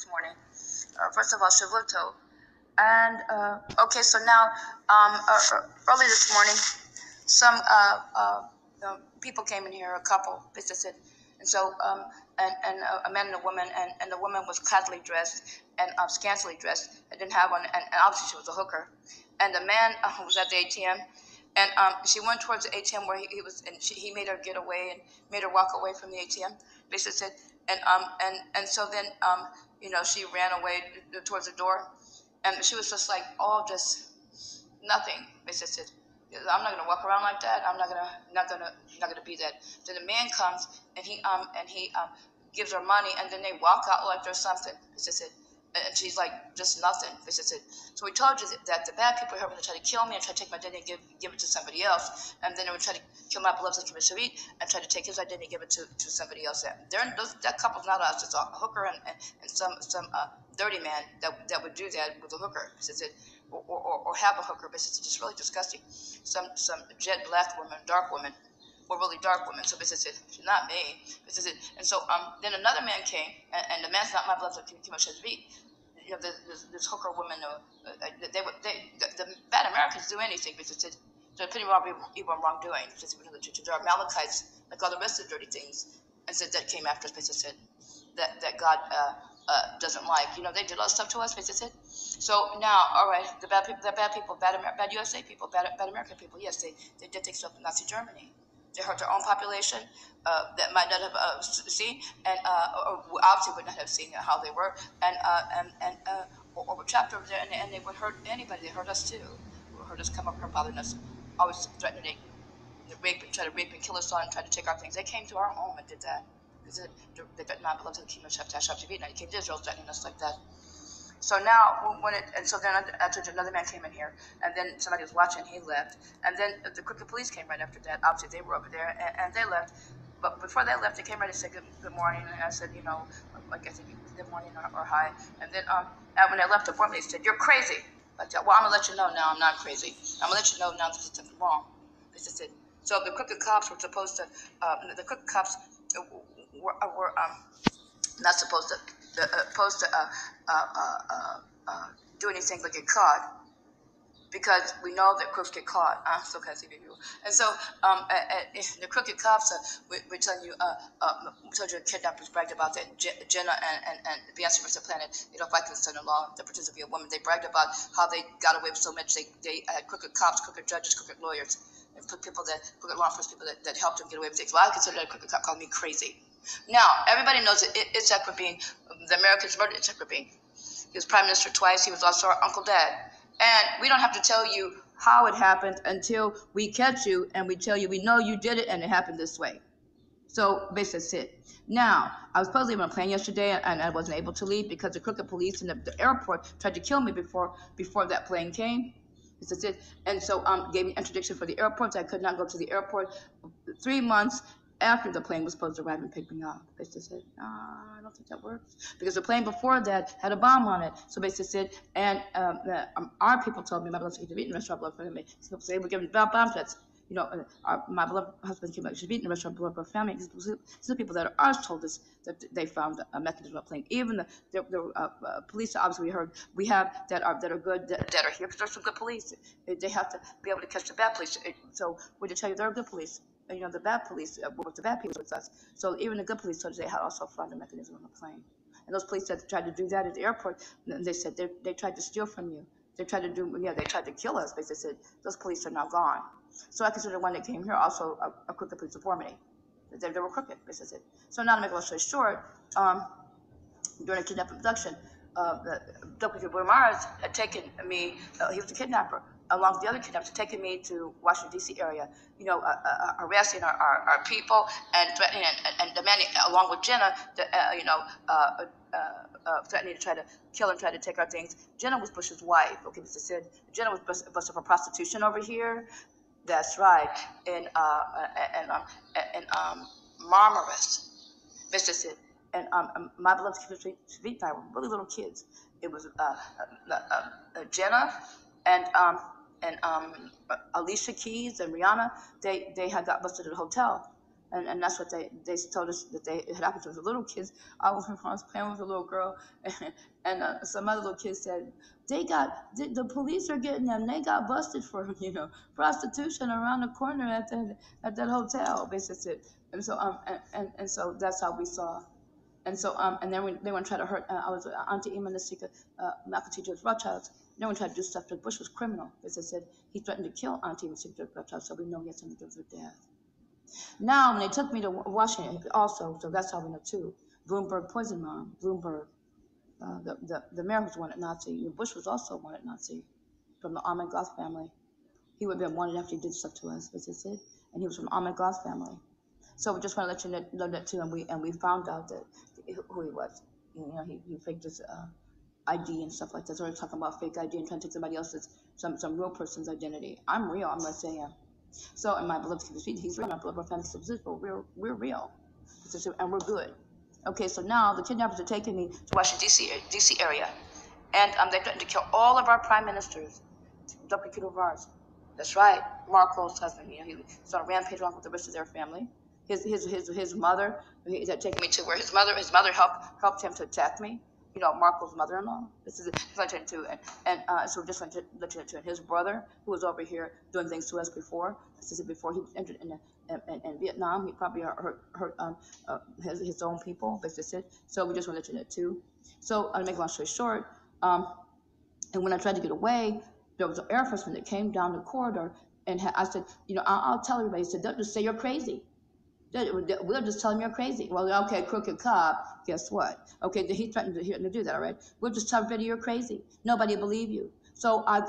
morning. First of all, Shavuot. And okay, so now early this morning, some people came in here, a couple, visited, and so a man and a woman, and the woman was casually dressed and scantily dressed, and didn't have one, and obviously she was a hooker, and the man was at the ATM. And she went towards the ATM where he was, and he made her get away and made her walk away from the ATM. Basically said, and so then she ran away towards the door, and she was just like just nothing. Basically said, I'm not gonna walk around like that. I'm not gonna be that. Then the man comes and he gives her money, and then they walk out like there's something. Basically said. And she's like, just nothing. So we told you that the bad people here were going to try to kill me and try to take my identity and give it to somebody else. And then they would try to kill my beloved sister Shavit and try to take his identity and give it to somebody else. That couple's not us. It's a hooker and some dirty man that would do that with a hooker. Or have a hooker. It's just really disgusting. Some jet black woman, dark woman, or really dark woman. So she's not me. And so then another man came, and the man's not my beloved Shavit. This hooker woman, the bad Americans do anything because they're pretty evil and wrongdoing. There are Amalekites, like all the rest of the dirty things, and said that came after us. Basically, that God doesn't like. They did a lot of stuff to us. Basically, so now, all right, the bad people, bad USA people, bad American people. Yes, they did take stuff in Nazi Germany. They hurt their own population that might not have seen, and or obviously would not have seen how they were, or were trapped over there, and they would hurt anybody. They hurt us too. They hurt us, come up here bothering us, always threatening to rape and try to rape and kill us all and try to take our things. They came to our home and did that. They threatened my beloved Kingdom Shabbat. They came to Israel threatening us like that. So now, so then I told you another man came in here, and then somebody was watching, he left, and then the crooked police came right after that. Obviously, they were over there, and they left. But before they left, they came right and said good morning, and I said, like I said, good morning or hi. And then when they left the board, they said, "You're crazy." But well, I'm gonna let you know now, I'm not crazy. I'm gonna let you know now that something wrong. This is it. So the crooked cops were supposed to, the crooked cops were not supposed to do anything but get caught, because we know that crooks get caught. I'm still can't see people. And so the crooked cops, we tell you, we told you kidnappers bragged about that. Jenna and Beyonce vs. the Planet, they don't fight the son-in-law that pretends to be a woman. They bragged about how they got away with so much. They had crooked cops, crooked judges, crooked lawyers, and crooked law enforcement people that helped them get away with things. Well, I consider that a crooked cop called me crazy. Now, everybody knows that Yitzahk Rabin, the Americans murdered Yitzhak Rabin. He was prime minister twice. He was also our Uncle Dad. And we don't have to tell you how it happened until we catch you and we tell you we know you did it and it happened this way. So basically that's it. Now, I was supposed to leave on a plane yesterday and I wasn't able to leave because the crooked police in the airport tried to kill me before that plane came. That's it. And so gave me interdiction for the airport. So I could not go to the airport 3 months after the plane was supposed to arrive and pick me up. Basically said, I don't think that works. Because the plane before that had a bomb on it. So basically said, and our people told me, my beloved should eat in the restaurant blood family. People say we're giving bomb threats. My beloved husband should eat in the restaurant blood family. These are people that are ours told us that they found a mechanism of playing. Even the police, obviously we have that are good, that are here, because there's some good police. They have to be able to catch the bad police. So we just tell you they're good police. The bad police with the bad people with us. So even the good police told us they had also found a mechanism on the plane. And those police that tried to do that at the airport, they said they tried to steal from you. They tried to kill us. They said those police are now gone. So I consider the one that came here also a crooked police before me. They were crooked. This is it. So now to make a long story short, during a kidnapping abduction, Dr. Mars had taken me. He was the kidnapper, along with the other kidnappers, had taken me to Washington D.C. area. Harassing our people and threatening and demanding, along with Jenna, threatening to try to kill and try to take our things. Jenna was Bush's wife. Okay, Mr. Sid. Jenna was busted for prostitution over here. That's right. In Marmaris, Mr. Sid. And my beloved Shavit and I were really little kids. It was Jenna and Alicia Keys and Rihanna. They had got busted at a hotel. And that's what they told us that it had happened to the little kids. I was playing with a little girl, and some other little kids said the police are getting them. They got busted for prostitution around the corner at that hotel. Basically, and so and so that's how we saw. And so and then they want to try to hurt. I was Auntie Ima Nasika, medical teacher with Rothschilds. They want to try to do stuff to Bush was criminal because they said he threatened to kill Auntie Ima Nasika with Rothschilds, so we know he had something to do with her death. Now, when they took me to Washington, also, so that's how we know too. Bloomberg poisoned Mom. Bloomberg, the mayor was wanted Nazi. Bush was also wanted Nazi from the Ahmed Goth family. He would have been wanted after he did stuff to us, as they said, and he was from Ahmed Goth family. So we just want to let you know that too, and we found out that who he was. He faked his ID and stuff like that. So we're talking about fake ID and trying to take somebody else's, some real person's identity. I'm real. I'm gonna say him. So, and my beloved he's real. My beloved family subsistent. We're real, and we're good. Okay, so now the kidnappers are taking me to Washington D.C. area, and they threatened to kill all of our prime ministers, duplicate of ours. That's right, Marco's husband. He was on a rampage along with the rest of their family. His mother. He's taking me to where his mother helped him to attack me. Marco's mother-in-law. This is legend too, and so we just went to legend to his brother, who was over here doing things to us before. This is before he entered in Vietnam. He probably hurt his own people. This is it. So we just went to legend too. So to make a long story short, and when I tried to get away, there was an Air Forceman that came down the corridor, and I said, I'll tell everybody. He said, don't just say you're crazy. We'll just tell him you're crazy. Well, okay, crooked cop, guess what? Okay, he threatened to do that, all right? We'll just tell everybody you're crazy. Nobody will believe you. So I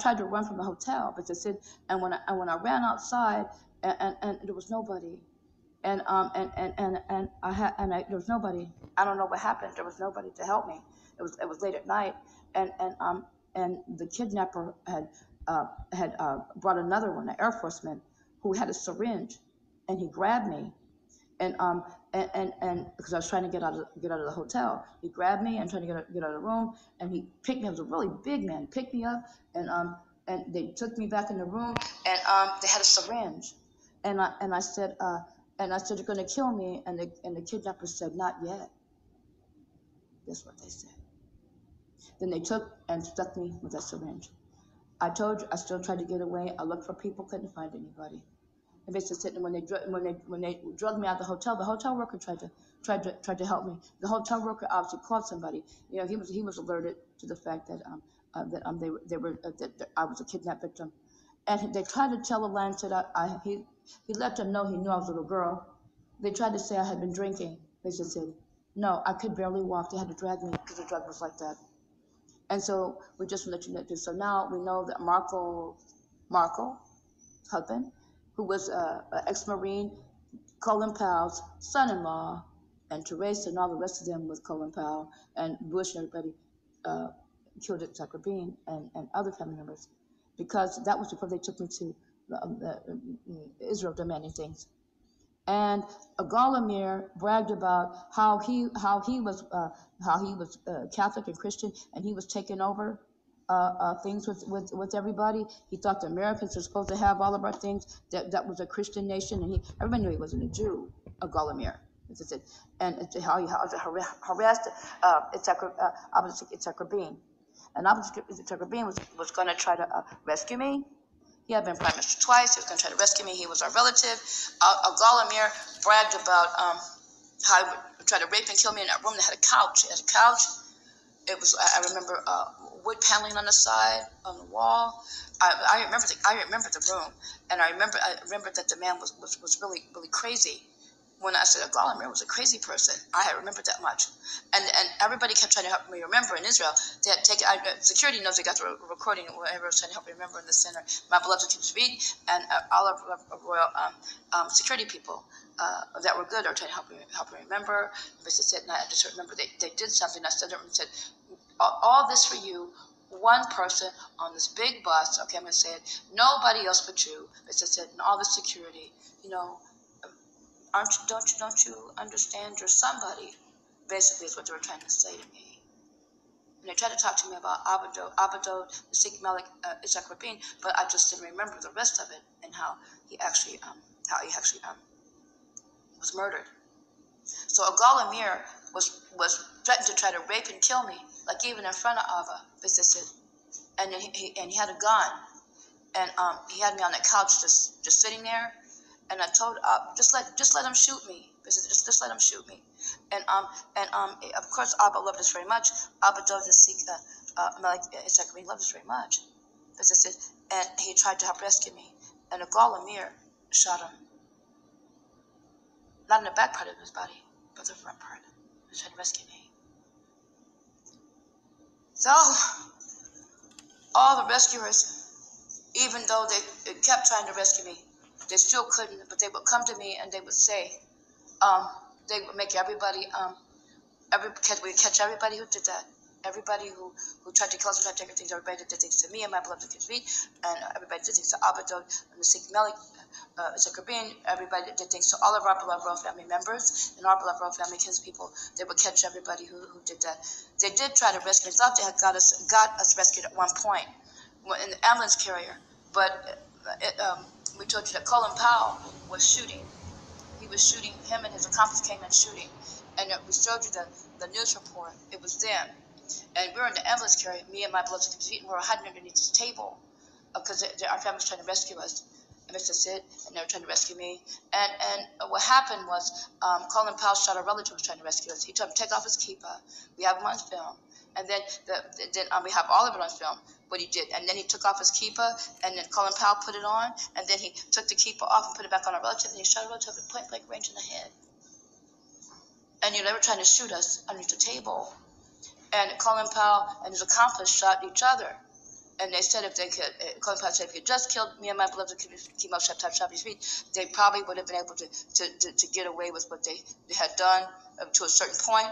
tried to run from the hotel, but they said, and when I ran outside, and there was nobody, and there was nobody. I don't know what happened. There was nobody to help me. It was late at night, and the kidnapper had brought another one, an Air Forceman, who had a syringe. And he grabbed me, and because I was trying to get out of the hotel, he grabbed me and trying to get out of the room, and he picked me. It was a really big man. He picked me up, and they took me back in the room, and they had a syringe, and I said you're going to kill me, and the kidnappers said not yet. That's what they said. Then they took and stuck me with that syringe. I told you I still tried to get away. I looked for people, couldn't find anybody. And basically said when they drugged me out of the hotel worker tried to help me. The hotel worker obviously called somebody. He was alerted to the fact that I was a kidnapped victim, and they tried to tell the line said he let them know he knew I was a little girl. They tried to say I had been drinking. They just said no, I could barely walk. They had to drag me because the drug was like that. And so we just let you know. So now we know that Marco's husband, who was an ex-Marine, Colin Powell's son-in-law, and Teresa and all the rest of them with Colin Powell and Bush and everybody killed Yitzhak Rabin and other family members, because that was before they took me to Israel demanding things. And Golimir bragged about how he was Catholic and Christian, and he was taking over things with everybody. He thought the Americans were supposed to have all of our things. That was a Christian nation, and everybody knew he wasn't a Jew. Golimir, and how he harassed Yitzhak Rabin, and Yitzhak Rabin was going to try to rescue me. He had been prime minister twice. He was going to try to rescue me. He was our relative. Golimir bragged about how he would try to rape and kill me in a room that had a couch. It had a couch. It was, I remember, wood paneling on the side, on the wall. I remember the room, and I remember that the man was really, really crazy. When I said Golimir was a crazy person, I remembered that much, and everybody kept trying to help me remember in Israel. They had taken security knows they got the recording. Whatever was trying to help me remember in the center. My beloved Speak and all of royal security people that were good are trying to help me remember. But they said, and I just remember they did something. I said all this for you. One person on this big bus. Okay, I'm gonna say it. Nobody else but you. They said, and all the security. Don't you understand? You're somebody. Basically, is what they were trying to say to me. And they tried to talk to me about ABBA DOD, NASIK, Melech, Yitzhak Rabin, but I just didn't remember the rest of it and how he actually was murdered. So Yigal was threatened to try to rape and kill me, like even in front of Abba, and he had a gun, and he had me on the couch just sitting there, and I told Abba, just let him shoot me, just let him shoot me, and of course Abba loved us very much. ABBA DOD Melech Yitzahk, he loved us very much, and he tried to help rescue me, and Yigal shot him, not in the back part of his body, but the front part. He was trying to rescue me. So all the rescuers, even though they kept trying to rescue me, they still couldn't. But they would come to me and they would say, they would make everybody, we catch everybody who did that. Everybody who tried to kill us, who tried to take things, everybody that did things to me and my beloved kids, and everybody did things to ABBA DOD and the Melech, RABIN, everybody that did things to all of our beloved royal family members and our beloved royal family kinspeople. They would catch everybody who did that. They did try to rescue. They thought they had got us rescued at one point in the ambulance carrier, but we told you that Colin Powell was shooting. He was shooting. Him and his accomplice came in shooting, and we showed you the news report. It was them. And we were in the ambulance carrier, me and my beloved kids, we were hiding underneath this table because our family was trying to rescue us. And Mr. Sid, and they were trying to rescue me. And what happened was Colin Powell shot a relative who was trying to rescue us. He told him to take off his kippah. We have him on film. And then we have all of it on film, what he did. And then he took off his kippah, and then Colin Powell put it on, and then he took the kippah off and put it back on our relative, and he shot a relative at point blank range in the head. And they were trying to shoot us underneath the table. And Colin Powell and his accomplice shot each other. And they said if they could, Colin Powell said if you just killed me and my beloved chemo Shabbat feet, they probably would have been able to get away with what they had done to a certain point.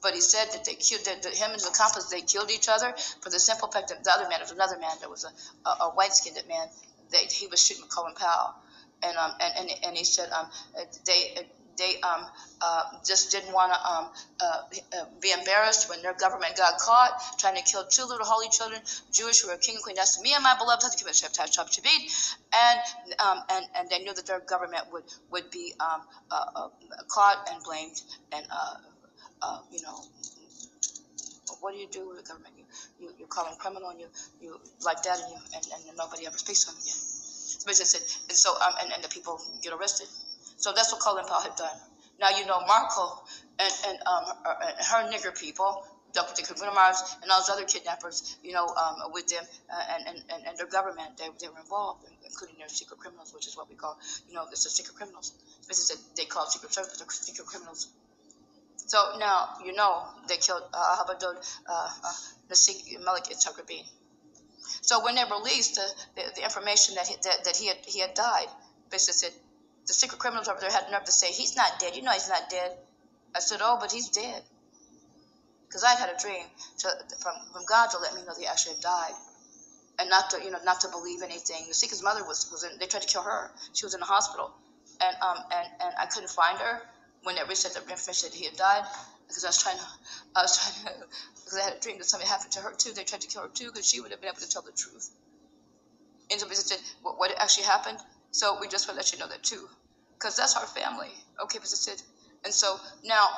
But he said that they killed him and his accomplice. They killed each other for the simple fact that the other man, there was another man, there was a white-skinned man. He was shooting Colin Powell, and he said they just didn't want to be embarrassed when their government got caught trying to kill two little holy children, Jewish, who were king and queen. That's me and my beloved husband, and they knew that their government would be caught and blamed, and what do you do with the government? You call them criminal, and you like that, and nobody ever speaks to them again. So and the people get arrested. So that's what Colin Powell had done. Now you know Marco and her nigger people, Dr. Mars, and all those other kidnappers, with them and their government, they were involved, including their secret criminals, which is what we call, it's the secret criminals. They call secret service, they're secret criminals. So now they killed ABBA DOD, Melech Yitzahk RABIN. So when they released the information that he had died, basically said, the secret criminals over there had nerve to say, he's not dead. You know he's not dead. I said, oh, but he's dead. Because I had a dream from God to let me know that he actually had died. And not to believe anything. The Seeker's mother was in, they tried to kill her. She was in the hospital. And I couldn't find her when they reached the information that he had died. Because I was trying to, because I had a dream that something happened to her too. They tried to kill her too, because she would have been able to tell the truth. And so we said, what actually happened? So we just want to let you know that too, because that's our family. Okay, but that's it. And so now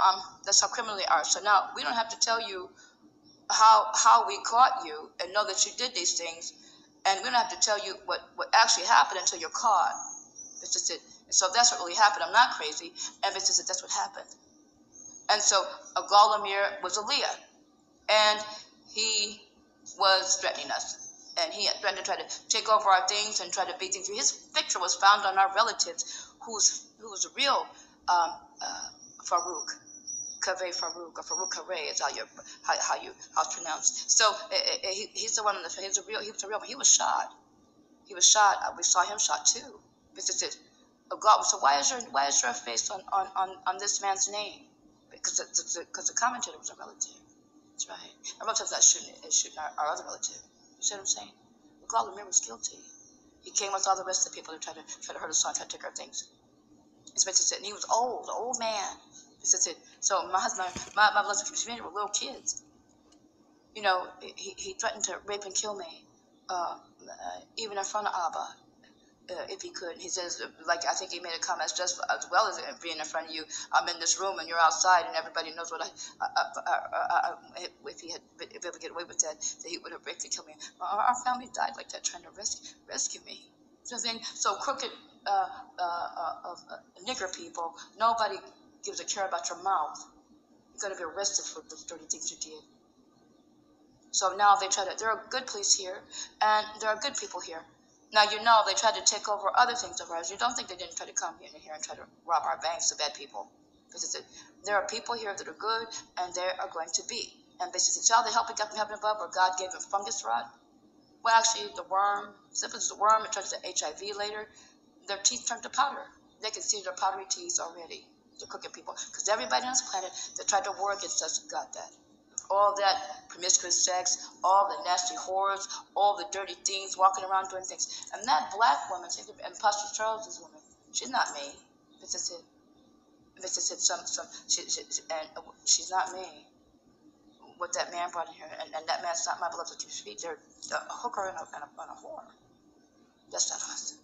that's how criminal they are. So now we don't have to tell you how we caught you and know that you did these things, and we don't have to tell you what actually happened until you're caught. It's just it. And so that's what really happened. I'm not crazy, and it's just that that's what happened. And so Yigal was Aliyah, and he was threatening us. And he had threatened to try to take over our things and try to beat things. His picture was found on our relatives, who was a real Farouk, Kaveh Farouk, or Farouk Kaveh is how it's pronounced. So he's the one on the. He was a real. He was shot. He was shot. We saw him shot too. This is it. God. So why is there a face on this man's name? Because the commentator was a relative. That's right. Our relative's not shooting our other relative. You see what I'm saying? Yigal was guilty. He came with all the rest of the people who tried to hurt us and try to take our things. And he was old man. So my husband, my beloved community were little kids. He threatened to rape and kill me, even in front of Abba. if he could. He says, like, I think he made a comment, just as well as being in front of you, I'm in this room and you're outside and everybody knows what if he ever get away with that he would have raped and killed me. Our family died like that trying to rescue me. So crooked nigger people, nobody gives a care about your mouth. You're going to be arrested for the dirty things you did. So now there are good police here, and there are good people here. Now, they tried to take over other things of ours. You don't think they didn't try to come in here and try to rob our banks, the bad people. Because there are people here that are good, and they are going to be. And basically, shall they help it up from heaven above, or God gave them fungus rot? Well, actually, the worm, simply the worm, it turns to HIV later. Their teeth turn to powder. They can see their powdery teeth already, the crooked people. Because everybody on this planet that tried to war against us got that. All that promiscuous sex, all the nasty whores, all the dirty things, walking around doing things. And that black woman, and Pastor Charles's woman, she's not me. She's not me. What that man brought in here, and that man's not my beloved to feet. They're a hooker and a whore. That's not us.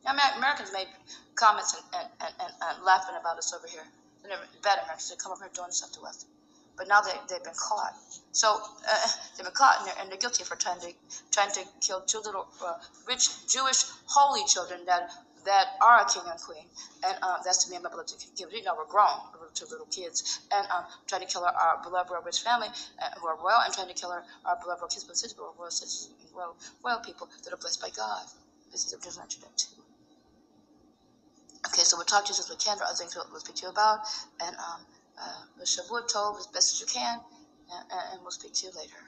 Americans made comments and laughing about us over here. Bad Americans, they come over here doing stuff to us. But now they've been caught. So they've been caught, and they're guilty for trying to kill two little rich Jewish holy children that are a king and queen. And that's to me and my beloved community. We're grown, we're two little kids, and trying to kill our beloved rich family who are royal, and trying to kill our beloved kids and sisters who are royal citizens, royal people that are blessed by God. This is a different too. Okay, so we'll talk to you as we can. There are other things we'll speak to you about, and Shavua Tov as best as you can, and we'll speak to you later.